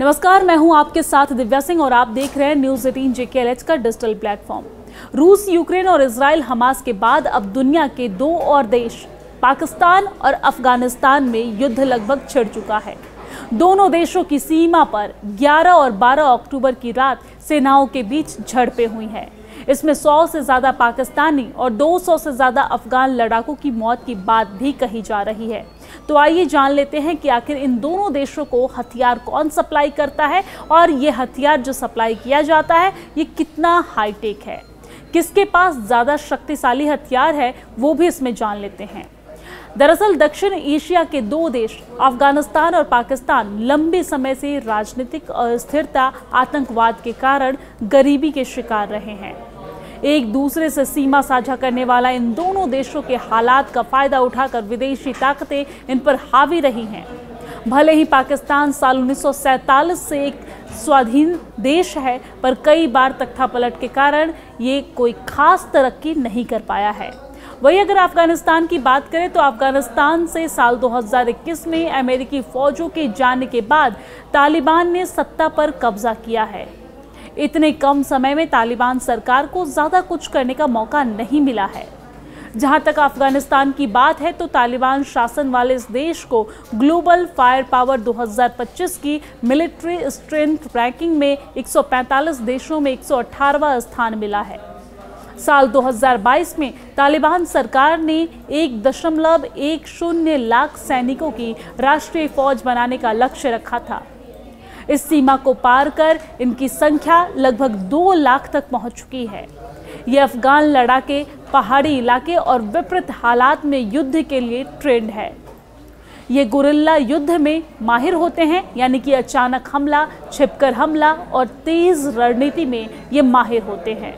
नमस्कार, मैं हूं आपके साथ दिव्या सिंह और आप देख रहे हैं न्यूज़ 18 JKLH का डिजिटल प्लेटफॉर्म। रूस, यूक्रेन और इजराइल हमास के बाद अब दुनिया के दो और देश पाकिस्तान और अफगानिस्तान में युद्ध लगभग छिड़ चुका है। दोनों देशों की सीमा पर 11 और 12 अक्टूबर की रात सेनाओं के बीच झड़पें हुई हैं। इसमें 100 से ज़्यादा पाकिस्तानी और 200 से ज़्यादा अफगान लड़ाकों की मौत की बात भी कही जा रही है। तो आइए जान लेते हैं कि आखिर इन दोनों देशों को हथियार कौन सप्लाई करता है और ये हथियार जो सप्लाई किया जाता है ये कितना हाईटेक है, किसके पास ज़्यादा शक्तिशाली हथियार है, वो भी इसमें जान लेते हैं। दरअसल दक्षिण एशिया के दो देश अफगानिस्तान और पाकिस्तान लंबे समय से राजनीतिक अस्थिरता, आतंकवाद के कारण गरीबी के शिकार रहे हैं। एक दूसरे से सीमा साझा करने वाला इन दोनों देशों के हालात का फायदा उठाकर विदेशी ताकतें इन पर हावी रही हैं। भले ही पाकिस्तान साल 1947 से एक स्वाधीन देश है, पर कई बार तख्तापलट के कारण ये कोई खास तरक्की नहीं कर पाया है। वहीं अगर अफगानिस्तान की बात करें तो अफगानिस्तान से साल 2021 में अमेरिकी फौजों के जाने के बाद तालिबान ने सत्ता पर कब्जा किया है। इतने कम समय में तालिबान सरकार को ज़्यादा कुछ करने का मौका नहीं मिला है। जहां तक अफगानिस्तान की बात है तो तालिबान शासन वाले इस देश को ग्लोबल फायर पावर 2025 की मिलिट्री स्ट्रेंथ रैंकिंग में 145 देशों में 118वां स्थान मिला है। साल 2022 में तालिबान सरकार ने 1.10 लाख सैनिकों की राष्ट्रीय फौज बनाने का लक्ष्य रखा था। इस सीमा को पार कर इनकी संख्या लगभग 2 लाख तक पहुंच चुकी है। ये अफगान लड़ाके पहाड़ी इलाके और विपरीत हालात में युद्ध के लिए ट्रेंड है। ये गुरिल्ला युद्ध में माहिर होते हैं, यानी कि अचानक हमला, छिपकर हमला और तेज रणनीति में ये माहिर होते हैं।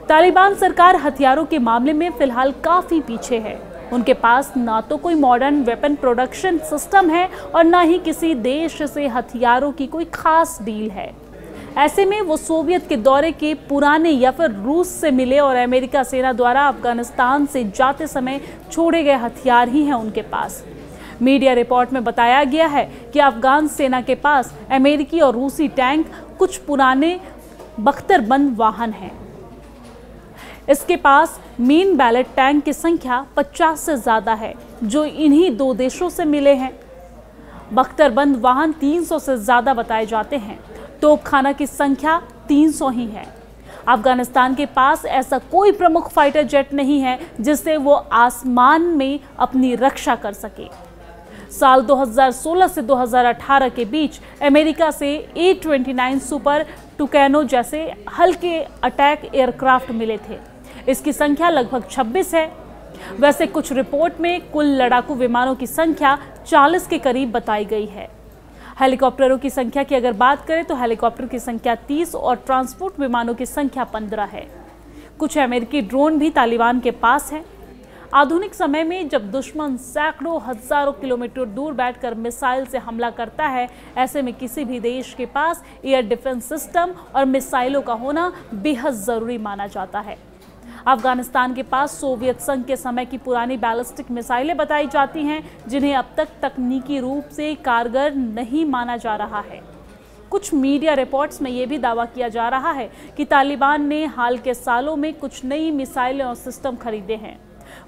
तालिबान सरकार हथियारों के मामले में फिलहाल काफी पीछे है। उनके पास ना तो कोई मॉडर्न वेपन प्रोडक्शन सिस्टम है और ना ही किसी देश से हथियारों की कोई खास डील है। ऐसे में वो सोवियत के दौरे के पुराने या फिर रूस से मिले और अमेरिका सेना द्वारा अफगानिस्तान से जाते समय छोड़े गए हथियार ही हैं उनके पास। मीडिया रिपोर्ट में बताया गया है कि अफगान सेना के पास अमेरिकी और रूसी टैंक, कुछ पुराने बख्तरबंद वाहन हैं। इसके पास मेन बैलेट टैंक की संख्या 50 से ज़्यादा है, जो इन्हीं दो देशों से मिले हैं। बख्तरबंद वाहन 300 से ज़्यादा बताए जाते हैं। तोपखाना की संख्या 300 ही है। अफगानिस्तान के पास ऐसा कोई प्रमुख फाइटर जेट नहीं है जिससे वो आसमान में अपनी रक्षा कर सके। साल 2016 से 2018 के बीच अमेरिका से A-29 सुपर टुकैनो जैसे हल्के अटैक एयरक्राफ्ट मिले थे। इसकी संख्या लगभग 26 है। वैसे कुछ रिपोर्ट में कुल लड़ाकू विमानों की संख्या 40 के करीब बताई गई है। हेलीकॉप्टरों की संख्या की अगर बात करें तो हेलीकॉप्टर की संख्या 30 और ट्रांसपोर्ट विमानों की संख्या 15 है। कुछ अमेरिकी ड्रोन भी तालिबान के पास हैं। आधुनिक समय में जब दुश्मन सैकड़ों हजारों किलोमीटर दूर बैठकर मिसाइल से हमला करता है, ऐसे में किसी भी देश के पास एयर डिफेंस सिस्टम और मिसाइलों का होना बेहद ज़रूरी माना जाता है। अफगानिस्तान के पास सोवियत संघ के समय की पुरानी बैलिस्टिक मिसाइलें बताई जाती हैं, जिन्हें अब तक तकनीकी रूप से कारगर नहीं माना जा रहा है। कुछ मीडिया रिपोर्ट्स में यह भी दावा किया जा रहा है कि तालिबान ने हाल के सालों में कुछ नई मिसाइलें और सिस्टम खरीदे हैं,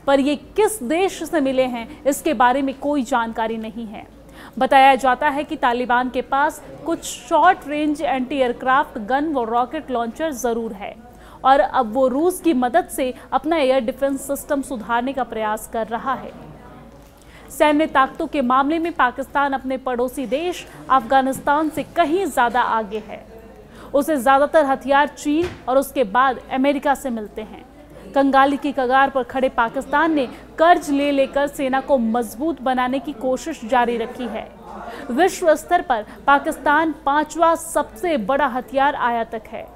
पर ये किस देश से मिले हैं इसके बारे में कोई जानकारी नहीं है। बताया जाता है कि तालिबान के पास कुछ short range anti aircraft gun व रॉकेट लॉन्चर ज़रूर है और अब वो रूस की मदद से अपना एयर डिफेंस सिस्टम सुधारने का प्रयास कर रहा है। सैन्य ताकतों के मामले में पाकिस्तान अपने पड़ोसी देश अफगानिस्तान से कहीं ज़्यादा आगे है। उसे ज़्यादातर हथियार चीन और उसके बाद अमेरिका से मिलते हैं। कंगाली की कगार पर खड़े पाकिस्तान ने कर्ज ले लेकर सेना को मजबूत बनाने की कोशिश जारी रखी है। विश्व स्तर पर पाकिस्तान 5वां सबसे बड़ा हथियार आयातक है,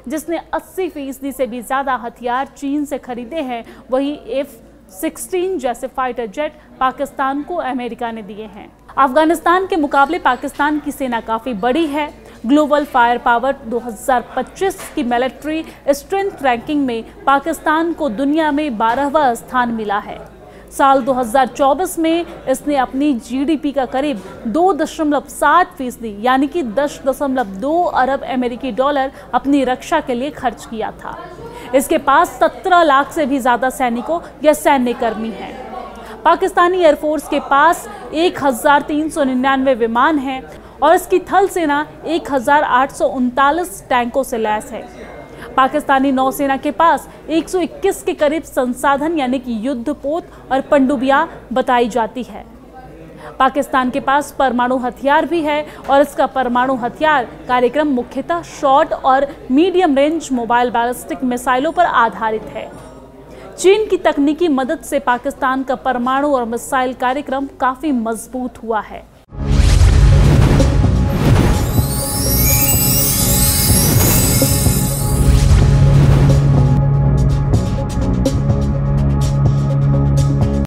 जिसने 80% से भी ज़्यादा हथियार चीन से खरीदे हैं। वहीं F-16 जैसे फाइटर जेट पाकिस्तान को अमेरिका ने दिए हैं। अफगानिस्तान के मुकाबले पाकिस्तान की सेना काफ़ी बड़ी है। ग्लोबल फायर पावर 2025 की मिलिट्री स्ट्रेंथ रैंकिंग में पाकिस्तान को दुनिया में 12वां स्थान मिला है। साल 2024 में इसने अपनी जीडीपी का करीब 2.7% यानी कि 10.2 अरब अमेरिकी डॉलर अपनी रक्षा के लिए खर्च किया था। इसके पास 17 लाख से भी ज्यादा सैनिकों या सैन्यकर्मी हैं। पाकिस्तानी एयरफोर्स के पास 1399 विमान हैं और इसकी थल सेना 1839 टैंकों से लैस है। पाकिस्तानी नौसेना के पास 121 के करीब संसाधन यानी कि युद्धपोत और पनडुब्बियां बताई जाती है। पाकिस्तान के पास परमाणु हथियार भी है और इसका परमाणु हथियार कार्यक्रम मुख्यतः शॉर्ट और मीडियम रेंज मोबाइल बैलिस्टिक मिसाइलों पर आधारित है। चीन की तकनीकी मदद से पाकिस्तान का परमाणु और मिसाइल कार्यक्रम काफी मजबूत हुआ है।